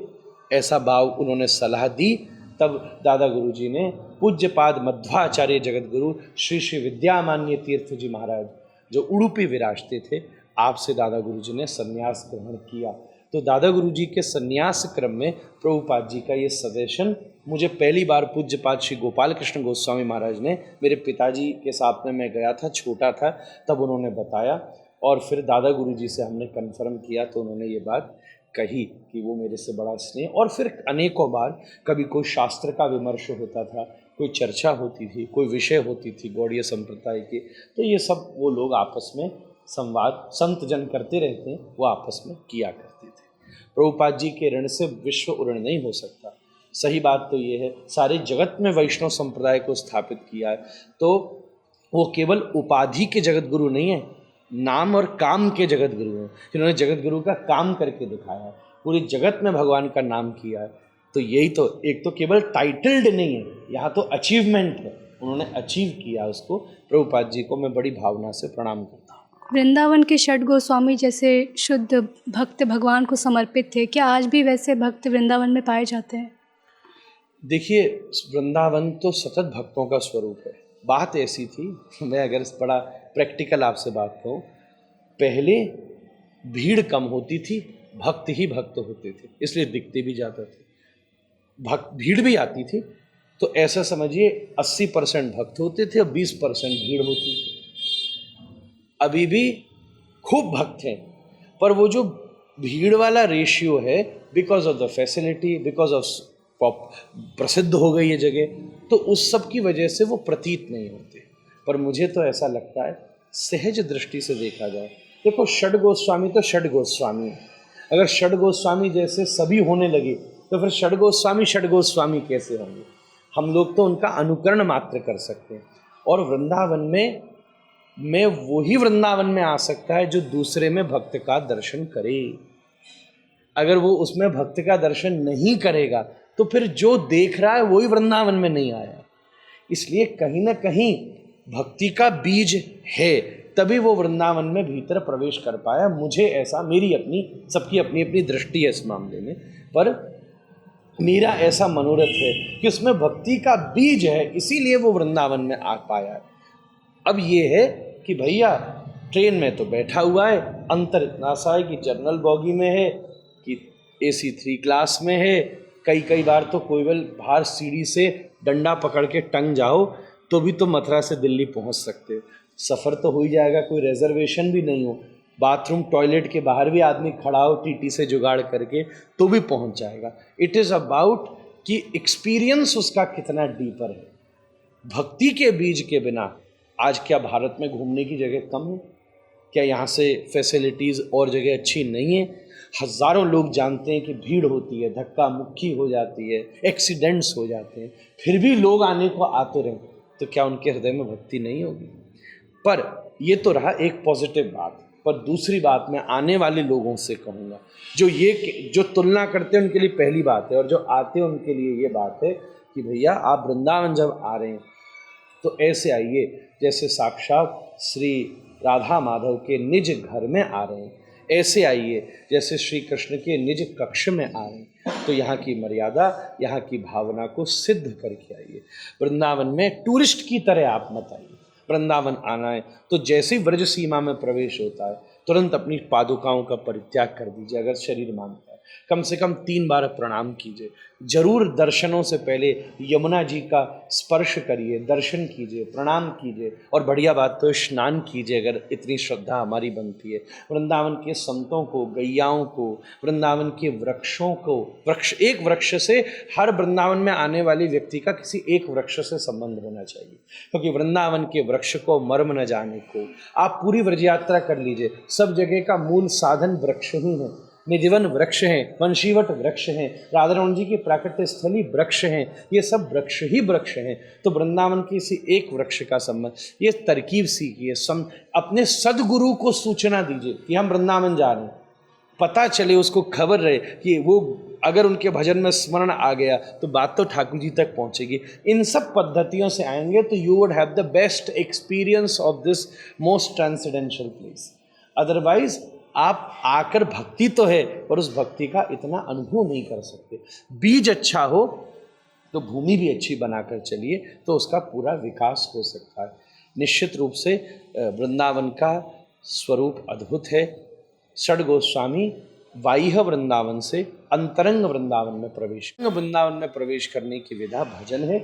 ऐसा भाव उन्होंने सलाह दी। तब दादा गुरु जी ने पूज्यपाद मध्वाचार्य जगत गुरु श्री श्री विद्यामान्य तीर्थ जी महाराज, जो उडुपी विराजते थे, आपसे दादा गुरु जी ने सन्यास ग्रहण किया। तो दादा गुरु जी के सन्यास क्रम में प्रभुपाद जी का ये सजेशन मुझे पहली बार पूज्यपाद श्री गोपाल कृष्ण गोस्वामी महाराज ने, मेरे पिताजी के साथ में मैं गया था, छोटा था, तब उन्होंने बताया, और फिर दादा गुरु जी से हमने कन्फर्म किया तो उन्होंने ये बात कही कि वो मेरे से बड़ा स्नेह। और फिर अनेकों बार कभी कोई शास्त्र का विमर्श होता था, कोई चर्चा होती थी, कोई विषय होती थी गौड़ीय संप्रदाय की, तो ये सब वो लोग आपस में संवाद संत जन करते रहते हैं, वो आपस में किया करते थे। प्रभुपाद जी के ऋण से विश्व उऋण नहीं हो सकता। सही बात तो ये है, सारे जगत में वैष्णव संप्रदाय को स्थापित किया है, तो वो केवल उपाधि के जगत गुरु नहीं है, नाम और काम के जगत गुरु हैं, जिन्होंने जगत गुरु का काम करके दिखाया है, पूरी जगत में भगवान का नाम किया है। तो यही तो, एक तो केवल टाइटल्ड नहीं है, यहाँ तो अचीवमेंट है, उन्होंने अचीव किया उसको। प्रभुपाद जी को मैं बड़ी भावना से प्रणाम करता हूँ। वृंदावन के षट गोस्वामी जैसे शुद्ध भक्त भगवान को समर्पित थे, क्या आज भी वैसे भक्त वृंदावन में पाए जाते हैं? देखिए, वृंदावन तो सतत भक्तों का स्वरूप है। बात ऐसी थी, मैं अगर बड़ा प्रैक्टिकल आपसे बात कहूँ, पहले भीड़ कम होती थी, भक्त ही भक्त होते थे, इसलिए दिखते भी जाते थे। भीड़ भी आती थी, तो ऐसा समझिए 80% भक्त होते थे और 20% भीड़ होती थी। अभी भी खूब भक्त हैं, पर वो जो भीड़ वाला रेशियो है, because of the facility, because of प्रसिद्ध हो गई ये जगह, तो उस सब की वजह से वो प्रतीत नहीं होते। पर मुझे तो ऐसा लगता है, सहज दृष्टि से देखा जाए, देखो षड गोस्वामी तो षड गोस्वामी है। अगर षड गोस्वामी जैसे सभी होने लगे तो फिर षड गोस्वामी कैसे होंगे? हम लोग तो उनका अनुकरण मात्र कर सकते हैं। और वृंदावन में वही वृंदावन में आ सकता है जो दूसरे में भक्त का दर्शन करे। अगर वो उसमें भक्त का दर्शन नहीं करेगा तो फिर जो देख रहा है वही वृंदावन में नहीं आया। इसलिए कहीं ना कहीं भक्ति का बीज है, तभी वो वृंदावन में भीतर प्रवेश कर पाया। मुझे ऐसा, मेरी अपनी, सबकी अपनी अपनी दृष्टि है इस मामले में, पर मेरा ऐसा मनोरथ है कि उसमें भक्ति का बीज है, इसीलिए वो वृंदावन में आ पाया है। अब ये है कि भैया ट्रेन में तो बैठा हुआ है, अंतर इतना सा है कि जनरल बॉगी में है कि AC 3 क्लास में है। कई बार तो कोई बाहर सीढ़ी से डंडा पकड़ के टंग जाओ तो भी तो मथुरा से दिल्ली पहुंच सकते हो। सफ़र तो हो ही जाएगा, कोई रिजर्वेशन भी नहीं हो, बाथरूम टॉयलेट के बाहर भी आदमी खड़ा हो TT से जुगाड़ करके तो भी पहुंच जाएगा। इट इज़ अबाउट कि एक्सपीरियंस उसका कितना डीपर है। भक्ति के बीज के बिना आज क्या भारत में घूमने की जगह कम है? क्या यहाँ से फैसिलिटीज़ और जगह अच्छी नहीं है? हज़ारों लोग जानते हैं कि भीड़ होती है, धक्का मुक्की हो जाती है, एक्सीडेंट्स हो जाते हैं, फिर भी लोग आने को आते रहें, तो क्या उनके हृदय में भक्ति नहीं होगी? पर ये तो रहा एक पॉजिटिव बात। पर दूसरी बात मैं आने वाले लोगों से कहूँगा, जो तुलना करते हैं उनके लिए पहली बात है, और जो आते हैं उनके लिए ये बात है कि भैया आप वृंदावन जब आ रहे हैं तो ऐसे आइए जैसे साक्षात श्री राधा माधव के निज घर में आ रहे हैं, ऐसे आइए जैसे श्री कृष्ण के निज कक्ष में आ रहे हैं। तो यहाँ की मर्यादा, यहाँ की भावना को सिद्ध करके आइए। वृंदावन में टूरिस्ट की तरह आप मत आइए। वृंदावन आना है तो जैसे ही व्रज सीमा में प्रवेश होता है तुरंत अपनी पादुकाओं का परित्याग कर दीजिए। अगर शरीर मानता है कम से कम 3 बार प्रणाम कीजिए। जरूर दर्शनों से पहले यमुना जी का स्पर्श करिए, दर्शन कीजिए, प्रणाम कीजिए, और बढ़िया बात तो स्नान कीजिए अगर इतनी श्रद्धा हमारी बनती है। वृंदावन के संतों को, गैयाओं को, वृंदावन के वृक्षों को, एक वृक्ष से, हर वृंदावन में आने वाले व्यक्ति का किसी एक वृक्ष से संबंध होना चाहिए, क्योंकि वृंदावन के वृक्ष को मर्म न जाने को। आप पूरी व्रज यात्रा कर लीजिए, सब जगह का मूल साधन वृक्ष ही है। निधिवन वृक्ष हैं, वंशीवट वृक्ष हैं, राधा रमण जी की प्राकट्य स्थली वृक्ष हैं, ये सब वृक्ष ही वृक्ष हैं। तो वृंदावन की इसी एक वृक्ष का संबंध, ये तरकीब सीखिए। अपने सदगुरु को सूचना दीजिए कि हम वृंदावन जा रहे हैं, पता चले, उसको खबर रहे कि वो अगर उनके भजन में स्मरण आ गया तो बात तो ठाकुर जी तक पहुंचेगी। इन सब पद्धतियों से आएंगे तो you would have the best experience of this most transcendental place. Otherwise आप आकर भक्ति तो है और उस भक्ति का इतना अनुभव नहीं कर सकते। बीज अच्छा हो तो भूमि भी अच्छी बनाकर चलिए तो उसका पूरा विकास हो सकता है। निश्चित रूप से वृंदावन का स्वरूप अद्भुत है। षड गोस्वामी बाह्य वृंदावन से अंतरंग वृंदावन में प्रवेश करने की विधा भजन है।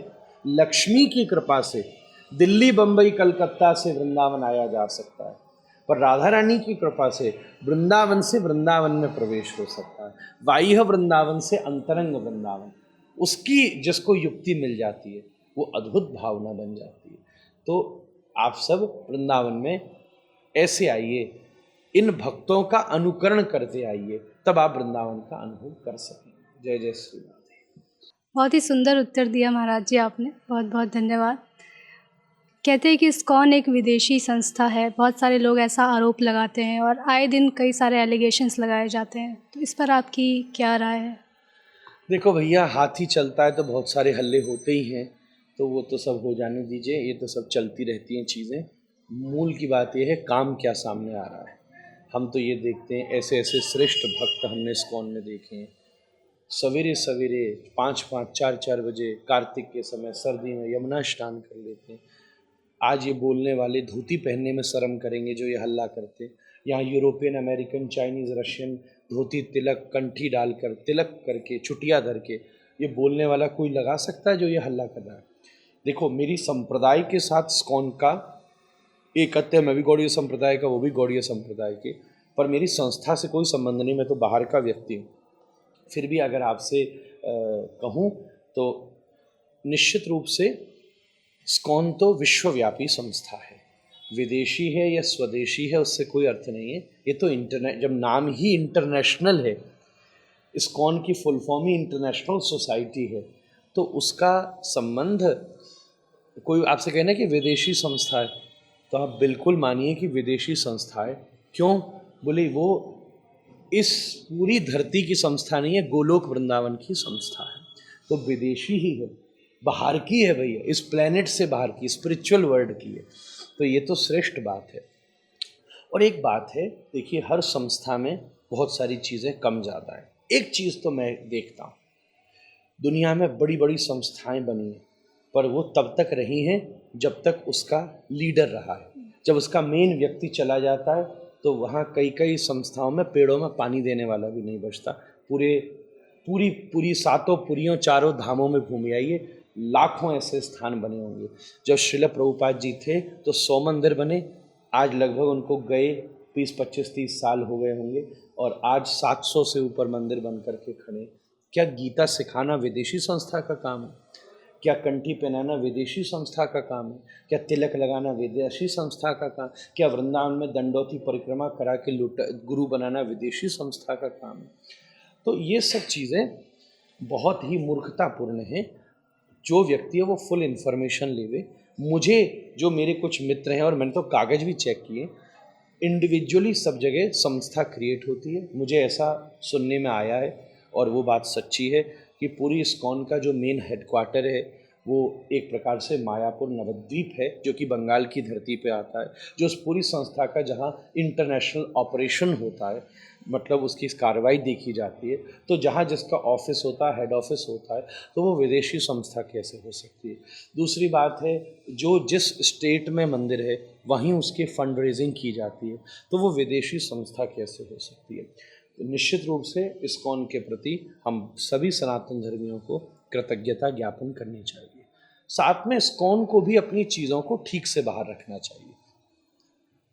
लक्ष्मी की कृपा से दिल्ली, बंबई, कलकत्ता से वृंदावन आया जा सकता है, पर राधा रानी की कृपा से वृंदावन में प्रवेश हो सकता है। बाह्य वृंदावन से अंतरंग वृंदावन, उसकी जिसको युक्ति मिल जाती है वो अद्भुत भावना बन जाती है। तो आप सब वृंदावन में ऐसे आइए, इन भक्तों का अनुकरण करते आइए, तब आप वृंदावन का अनुभव कर सकेंगे। जय जय श्री राधे। बहुत ही सुंदर उत्तर दिया महाराज जी आपने, बहुत बहुत धन्यवाद। कहते हैं कि इस्कॉन एक विदेशी संस्था है, बहुत सारे लोग ऐसा आरोप लगाते हैं और आए दिन कई सारे एलिगेशंस लगाए जाते हैं, तो इस पर आपकी क्या राय है? देखो भैया, हाथी चलता है तो बहुत सारे हल्ले होते ही हैं, तो वो तो सब हो जाने दीजिए, ये तो सब चलती रहती हैं चीज़ें। मूल की बात ये है काम क्या सामने आ रहा है। हम तो ये देखते हैं ऐसे ऐसे श्रेष्ठ भक्त हमने इस्कॉन में देखे हैं, सवेरे सवेरे 5-5 4-4 बजे कार्तिक के समय सर्दी में यमुना स्नान कर लेते हैं। आज ये बोलने वाले धोती पहनने में शर्म करेंगे जो ये हल्ला करते हैं। यहाँ यूरोपियन, अमेरिकन, चाइनीज़, रशियन धोती, तिलक, कंठी डालकर, तिलक करके, चुटिया धर के ये बोलने वाला कोई लगा सकता है जो ये हल्ला कर रहा है? देखो, मेरी संप्रदाय के साथ इस्कॉन का एक कहते हैं, मैं भी गौड़ीय संप्रदाय का, वो भी गौड़ीय संप्रदाय के, पर मेरी संस्था से कोई संबंध नहीं, मैं तो बाहर का व्यक्ति हूँ। फिर भी अगर आपसे कहूँ तो निश्चित रूप से इस्कॉन तो विश्वव्यापी संस्था है। विदेशी है या स्वदेशी है उससे कोई अर्थ नहीं है। ये तो जब नाम ही इंटरनेशनल है, इस्कॉन की फुल फॉर्म ही इंटरनेशनल सोसाइटी है, तो उसका संबंध, कोई आपसे कहना कि विदेशी संस्था है, तो आप बिल्कुल मानिए कि विदेशी संस्था है। क्यों? बोले वो इस पूरी धरती की संस्था नहीं है, गोलोक वृंदावन की संस्था है, तो विदेशी ही है, बाहर की है भैया, इस प्लेनेट से बाहर की, स्पिरिचुअल वर्ल्ड की है। तो ये तो श्रेष्ठ बात है। और एक बात है, देखिए, हर संस्था में बहुत सारी चीज़ें कम ज़्यादा है। एक चीज़ तो मैं देखता हूँ, दुनिया में बड़ी बड़ी संस्थाएं बनी हैं, पर वो तब तक रही हैं जब तक उसका लीडर रहा है। जब उसका मेन व्यक्ति चला जाता है तो वहाँ कई कई संस्थाओं में पेड़ों में पानी देने वाला भी नहीं बचता। पूरी पूरी सातों पुरियों, चारों धामों में घूम आइए, लाखों ऐसे स्थान बने होंगे। जब श्रील प्रभुपाद जी थे तो 100 मंदिर बने, आज लगभग उनको गए 20-25-30 साल हो गए होंगे, और आज 700 से ऊपर मंदिर बन करके खड़े। क्या गीता सिखाना विदेशी संस्था का काम है? क्या कंठी पहनाना विदेशी संस्था का काम है? क्या तिलक लगाना विदेशी संस्था का काम? क्या वृंदावन में दंडोती परिक्रमा करा के गुरु बनाना विदेशी संस्था का काम है? तो ये सब चीज़ें बहुत ही मूर्खतापूर्ण हैं। जो व्यक्ति है वो फुल इन्फॉर्मेशन लेवे। मुझे, जो मेरे कुछ मित्र हैं, और मैंने तो कागज़ भी चेक किए, इंडिविजुअली सब जगह संस्था क्रिएट होती है। मुझे ऐसा सुनने में आया है और वो बात सच्ची है कि पूरी इस्कॉन का जो मेन हेडक्वार्टर है वो एक प्रकार से मायापुर नवद्वीप है, जो कि बंगाल की धरती पे आता है। जो उस पूरी संस्था का जहाँ इंटरनेशनल ऑपरेशन होता है, मतलब उसकी कार्रवाई देखी जाती है, तो जहाँ जिसका ऑफिस होता है, हेड ऑफिस होता है, तो वो विदेशी संस्था कैसे हो सकती है? दूसरी बात है, जो जिस स्टेट में मंदिर है वहीं उसकी फंड रेजिंग की जाती है, तो वो विदेशी संस्था कैसे हो सकती है? तो निश्चित रूप से इस्कॉन के प्रति हम सभी सनातन धर्मियों को कृतज्ञता ज्ञापन करनी चाहिए। साथ में इस्कॉन को भी अपनी चीज़ों को ठीक से बाहर रखना चाहिए।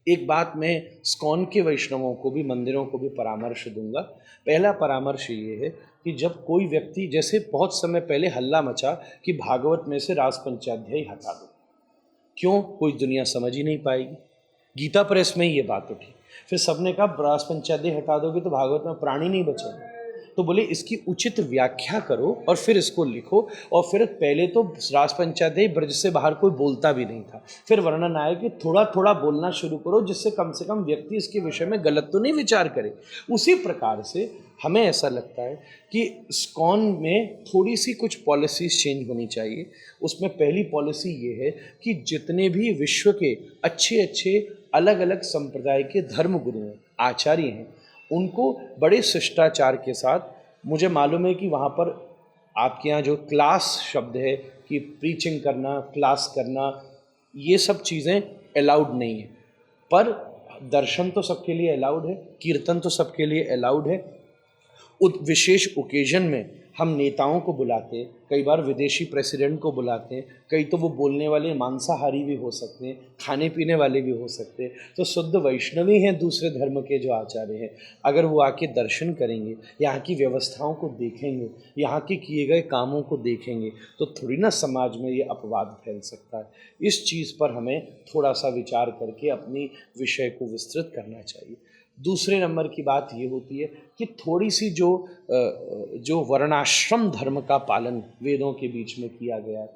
एक बात मैं इस्कॉन के वैष्णवों को भी, मंदिरों को भी परामर्श दूंगा। पहला परामर्श ये है कि जब कोई व्यक्ति, जैसे बहुत समय पहले हल्ला मचा कि भागवत में से रास पंचाध्यायी हटा दो, क्यों? कोई दुनिया समझ ही नहीं पाएगी। गीता प्रेस में ये बात उठी, फिर सबने कहा रास पंचाध्याय हटा दोगे तो भागवत में प्राणी नहीं बचेंगे। तो बोले इसकी उचित व्याख्या करो और फिर इसको लिखो। और फिर पहले तो रास पंचाध्याय ब्रज से बाहर कोई बोलता भी नहीं था, फिर वर्णन आया कि थोड़ा थोड़ा बोलना शुरू करो, जिससे कम से कम व्यक्ति इसके विषय में गलत तो नहीं विचार करे। उसी प्रकार से हमें ऐसा लगता है कि इस्कॉन में थोड़ी सी कुछ पॉलिसीज चेंज होनी चाहिए। उसमें पहली पॉलिसी ये है कि जितने भी विश्व के अच्छे अच्छे अलग अलग संप्रदाय के धर्म गुरु हैं, आचार्य हैं, उनको बड़े शिष्टाचार के साथ, मुझे मालूम है कि वहाँ पर आपके यहाँ जो क्लास शब्द है कि प्रीचिंग करना, क्लास करना, ये सब चीज़ें अलाउड नहीं है, पर दर्शन तो सबके लिए अलाउड है, कीर्तन तो सबके लिए अलाउड है। विशेष ओकेजन में हम नेताओं को बुलाते हैं, कई बार विदेशी प्रेसिडेंट को बुलाते हैं, कई तो वो बोलने वाले मांसाहारी भी हो सकते हैं, खाने पीने वाले भी हो सकते हैं। तो शुद्ध वैष्णवी हैं दूसरे धर्म के जो आचार्य हैं, अगर वो आके दर्शन करेंगे, यहाँ की व्यवस्थाओं को देखेंगे, यहाँ के किए गए कामों को देखेंगे, तो थोड़ी ना समाज में ये अपवाद फैल सकता है। इस चीज़ पर हमें थोड़ा सा विचार करके अपनी विषय को विस्तृत करना चाहिए। दूसरे नंबर की बात ये होती है कि थोड़ी सी जो वर्णाश्रम धर्म का पालन वेदों के बीच में किया गया है,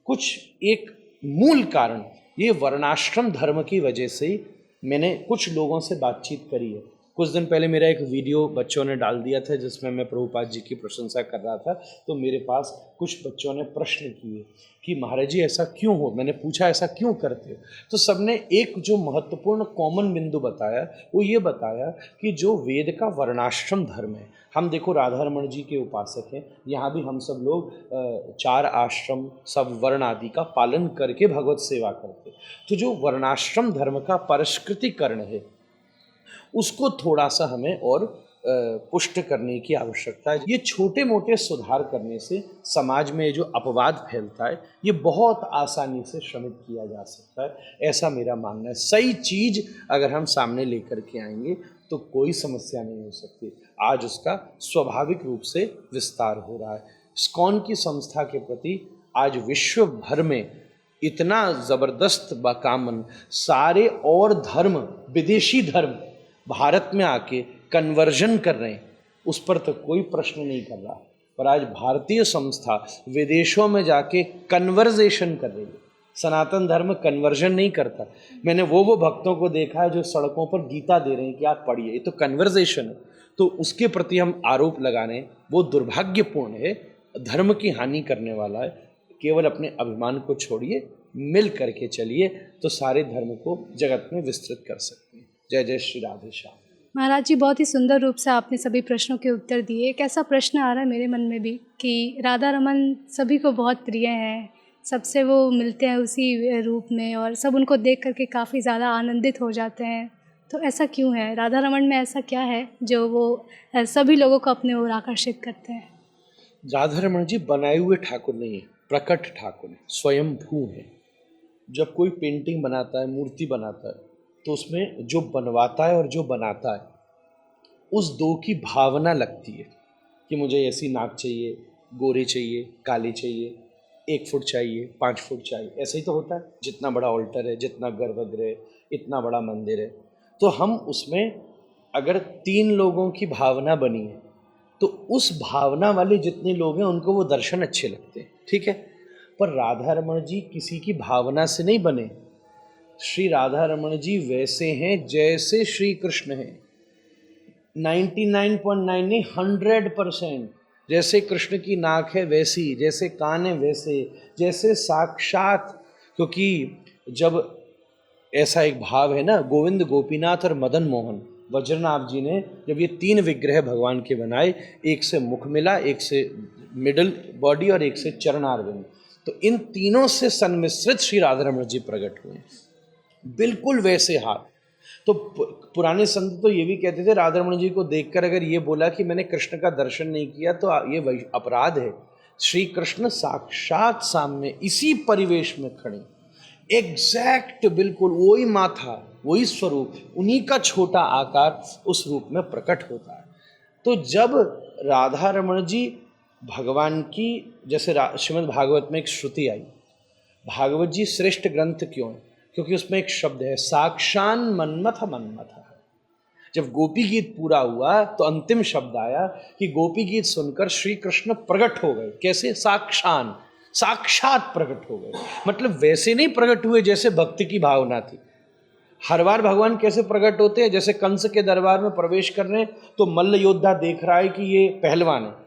कुछ एक मूल कारण ये वर्णाश्रम धर्म की वजह से ही मैंने कुछ लोगों से बातचीत करी है। कुछ दिन पहले मेरा एक वीडियो बच्चों ने डाल दिया था जिसमें मैं प्रभुपाद जी की प्रशंसा कर रहा था, तो मेरे पास कुछ बच्चों ने प्रश्न किए कि महाराज जी ऐसा क्यों हो। मैंने पूछा ऐसा क्यों करते हो, तो सबने एक जो महत्वपूर्ण कॉमन बिंदु बताया, वो ये बताया कि जो वेद का वर्णाश्रम धर्म है, हम देखो राधा रमण जी के उपासक हैं, यहाँ भी हम सब लोग 4 आश्रम सब वर्ण आदि का पालन करके भगवत सेवा करते। तो जो वर्णाश्रम धर्म का परिष्कृतिकरण है उसको थोड़ा सा हमें और पुष्ट करने की आवश्यकता है। ये छोटे मोटे सुधार करने से समाज में जो अपवाद फैलता है ये बहुत आसानी से शमित किया जा सकता है, ऐसा मेरा मानना है। सही चीज़ अगर हम सामने लेकर के आएंगे तो कोई समस्या नहीं हो सकती। आज उसका स्वाभाविक रूप से विस्तार हो रहा है। इस्कॉन की संस्था के प्रति आज विश्व भर में इतना ज़बरदस्त बाकामन, सारे और धर्म, विदेशी धर्म भारत में आके कन्वर्जन कर रहे हैं, उस पर तो कोई प्रश्न नहीं कर रहा। पर आज भारतीय संस्था विदेशों में जाके कन्वर्जेशन कर रही है। सनातन धर्म कन्वर्जन नहीं करता। मैंने वो भक्तों को देखा है जो सड़कों पर गीता दे रहे हैं कि आप पढ़िए, ये तो कन्वर्जेशन है। तो उसके प्रति हम आरोप लगाने वो दुर्भाग्यपूर्ण है, धर्म की हानि करने वाला है। केवल अपने अभिमान को छोड़िए, मिल करके चलिए तो सारे धर्म को जगत में विस्तृत कर सकते हैं। जय जय श्री राधे श्याम। महाराज जी, बहुत ही सुंदर रूप से आपने सभी प्रश्नों के उत्तर दिए। एक ऐसा प्रश्न आ रहा है मेरे मन में भी कि राधा रमन सभी को बहुत प्रिय हैं, सबसे वो मिलते हैं उसी रूप में और सब उनको देख करके काफ़ी ज़्यादा आनंदित हो जाते हैं। तो ऐसा क्यों है? राधा रमन में ऐसा क्या है जो वो सभी लोगों को अपने ओर आकर्षित करते हैं? राधा रमण जी बनाए हुए ठाकुर नहीं है, प्रकट ठाकुर है, स्वयंभू है। जब कोई पेंटिंग बनाता है, मूर्ति बनाता है, तो उसमें जो बनवाता है और जो बनाता है उस दो की भावना लगती है कि मुझे ऐसी नाक चाहिए, गोरे चाहिए, काले चाहिए, 1 फुट चाहिए, 5 फुट चाहिए। ऐसे ही तो होता है। जितना बड़ा ऑल्टर है, जितना गर्भगृह, इतना बड़ा मंदिर है, तो हम उसमें अगर 3 लोगों की भावना बनी है तो उस भावना वाले जितने लोग हैं उनको वो दर्शन अच्छे लगते हैं, ठीक है। पर राधा रमण जी किसी की भावना से नहीं बने। श्री राधा रमण जी वैसे हैं जैसे श्री कृष्ण हैं, 99.9 नहीं, 100%। जैसे कृष्ण की नाक है वैसी, जैसे कान है वैसे, जैसे साक्षात। क्योंकि जब ऐसा एक भाव है ना, गोविंद, गोपीनाथ और मदन मोहन, वज्रनाभ जी ने जब ये 3 विग्रह भगवान के बनाए, एक से मुख मिला, एक से मिडल बॉडी और एक से चरणारविंद, तो इन तीनों से सन्मिश्रित श्री राधा रमण जी प्रकट हुए, बिल्कुल वैसे हाथ। तो पुराने संत तो ये भी कहते थे राधा रमण जी को देखकर अगर ये बोला कि मैंने कृष्ण का दर्शन नहीं किया तो ये अपराध है। श्री कृष्ण साक्षात सामने इसी परिवेश में खड़े, एग्जैक्ट बिल्कुल वही माथा, वही स्वरूप, उन्हीं का छोटा आकार उस रूप में प्रकट होता है। तो जब राधा रमण जी भगवान की, जैसे श्रीमद् भागवत में एक श्रुति आई, भागवत जी श्रेष्ठ ग्रंथ क्यों है? क्योंकि उसमें एक शब्द है साक्षान मन्मथ मन्मथ। जब गोपी गीत पूरा हुआ तो अंतिम शब्द आया कि गोपी गीत सुनकर श्री कृष्ण प्रकट हो गए। कैसे? साक्षान, साक्षात प्रकट हो गए। मतलब वैसे नहीं प्रकट हुए जैसे भक्ति की भावना थी। हर बार भगवान कैसे प्रकट होते हैं? जैसे कंस के दरबार में प्रवेश कर रहे हैं तो मल्ल योद्धा देख रहा है कि ये पहलवान है,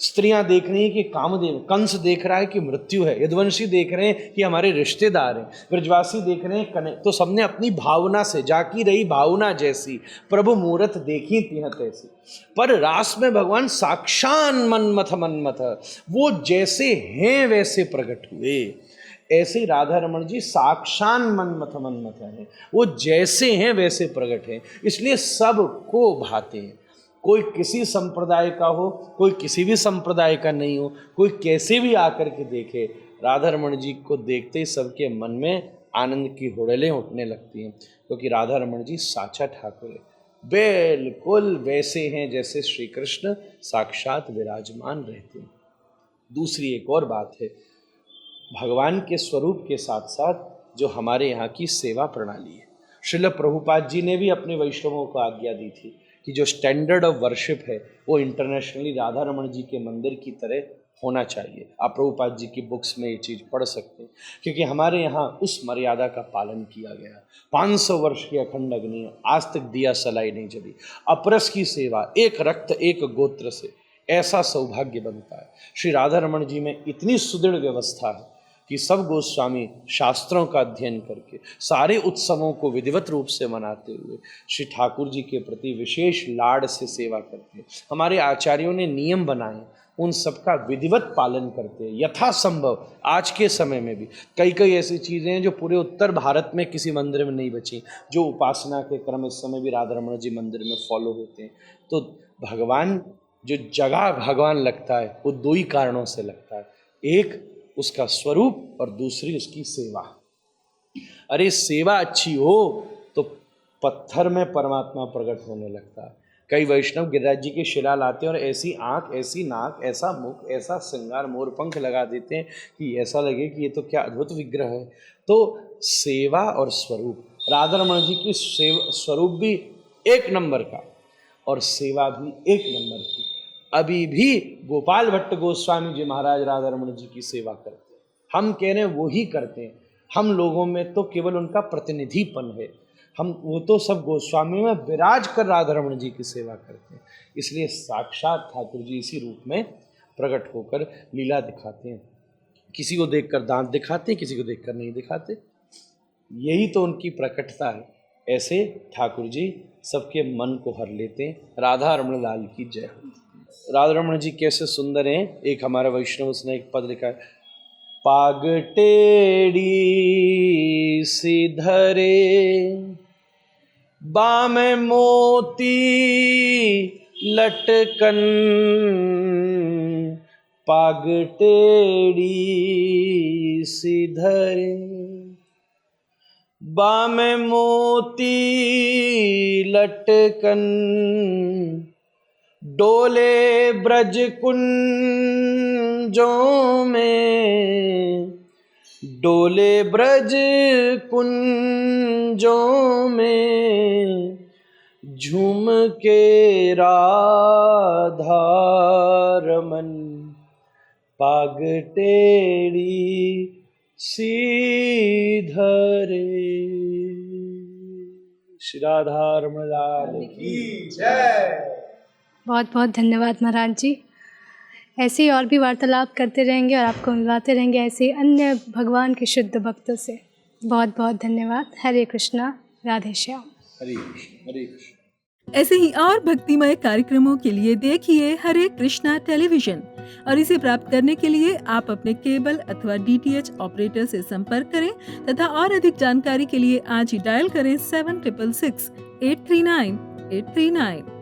स्त्रियां देख रही हैं कि कामदेव, कंस देख रहा है कि मृत्यु है, यदुवंशी देख रहे हैं कि हमारे रिश्तेदार हैं, ब्रजवासी देख रहे हैं कने। तो सबने अपनी भावना से, जाकी रही भावना जैसी, प्रभु मूरत देखी तिह तैसी। पर रास में भगवान साक्षान मन्मथ मन्मथ, वो जैसे हैं वैसे प्रकट हुए। ऐसे ही राधा रमण जी साक्षान मन्मथ मन्मथ हैं, वो जैसे हैं वैसे प्रकट हैं, इसलिए सबको भाते हैं। कोई किसी संप्रदाय का हो, कोई किसी भी संप्रदाय का नहीं हो, कोई कैसे भी आकर के देखे, राधा रमण जी को देखते ही सबके मन में आनंद की हुड़लें उठने लगती हैं, क्योंकि राधा रमण जी साचा ठाकुर है, बिल्कुल वैसे हैं जैसे श्री कृष्ण साक्षात विराजमान रहते हैं। दूसरी एक और बात है, भगवान के स्वरूप के साथ साथ जो हमारे यहाँ की सेवा प्रणाली है, श्रील प्रभुपाद जी ने भी अपने वैष्णवों को आज्ञा दी थी कि जो स्टैंडर्ड ऑफ वर्शिप है वो इंटरनेशनली राधा रमण जी के मंदिर की तरह होना चाहिए। आप प्रभुपाद जी की बुक्स में ये चीज़ पढ़ सकते हैं, क्योंकि हमारे यहाँ उस मर्यादा का पालन किया गया। 500 वर्ष की अखंड अग्नि, आज तक दिया सलाई नहीं जली। अपरस की सेवा, एक रक्त एक गोत्र से, ऐसा सौभाग्य बनता है। श्री राधा रमण जी में इतनी सुदृढ़ व्यवस्था है कि सब गोस्वामी शास्त्रों का अध्ययन करके सारे उत्सवों को विधिवत रूप से मनाते हुए श्री ठाकुर जी के प्रति विशेष लाड से सेवा करते हैं। हमारे आचार्यों ने नियम बनाए, उन सबका विधिवत पालन करते हैं यथासंभव। आज के समय में भी कई कई ऐसी चीज़ें हैं जो पूरे उत्तर भारत में किसी मंदिर में नहीं बची, जो उपासना के क्रम इस समय भी राधा रमण जी मंदिर में फॉलो होते हैं। तो भगवान, जो जगह भगवान लगता है वो दो ही कारणों से लगता है, एक उसका स्वरूप और दूसरी उसकी सेवा। अरे सेवा अच्छी हो तो पत्थर में परमात्मा प्रकट होने लगता है। कई वैष्णव गिरिराज जी के शिला लाते हैं और ऐसी आंख, ऐसी नाक, ऐसा मुख, ऐसा श्रृंगार, मोर पंख लगा देते हैं कि ऐसा लगे कि ये तो क्या अद्भुत विग्रह है। तो सेवा और स्वरूप, राधा रमण जी की स्वरूप भी एक नंबर का और सेवा भी एक नंबर की। अभी भी गोपाल भट्ट गोस्वामी जी महाराज राधा रमण जी की सेवा करते हैं। हम कह रहे हैं वो ही करते हैं, हम लोगों में तो केवल उनका प्रतिनिधिपन है। वो तो सब गोस्वामी में विराज कर राधा रमण जी की सेवा करते हैं। इसलिए साक्षात ठाकुर जी इसी रूप में प्रकट होकर लीला दिखाते हैं। किसी को देखकर दांत दिखाते हैं, किसी को देखकर नहीं दिखाते, यही तो उनकी प्रकटता है। ऐसे ठाकुर जी सबके मन को हर लेते हैं। राधा रमण लाल की जय। राधा रमण जी कैसे सुंदर हैं। एक हमारा वैष्णव, उसने एक पद लिखा है, पाग टेढ़ी सिधरे बाम मोती लटकन, पाग टेढ़ी सिधरे बाम मोती लटकन, डोले ब्रज कुंजों में, डोले ब्रज कुंजों में, झूम के राधा रमन, पाग टेढ़ी सीधरे। श्री राधा रमण लाल की जय। बहुत बहुत धन्यवाद महाराज जी। ऐसे ही और भी वार्तालाप करते रहेंगे और आपको मिलवाते रहेंगे ऐसे अन्य भगवान के शुद्ध भक्तों से। बहुत बहुत धन्यवाद। हरे कृष्णा, राधे श्याम। हरे कृष्ण, हरे कृष्ण। ऐसे ही और भक्तिमय कार्यक्रमों के लिए देखिए हरे कृष्णा टेलीविजन, और इसे प्राप्त करने के लिए आप अपने केबल अथवा DTH ऑपरेटर से संपर्क करें तथा और अधिक जानकारी के लिए आज ही डायल करें 7666 839 839।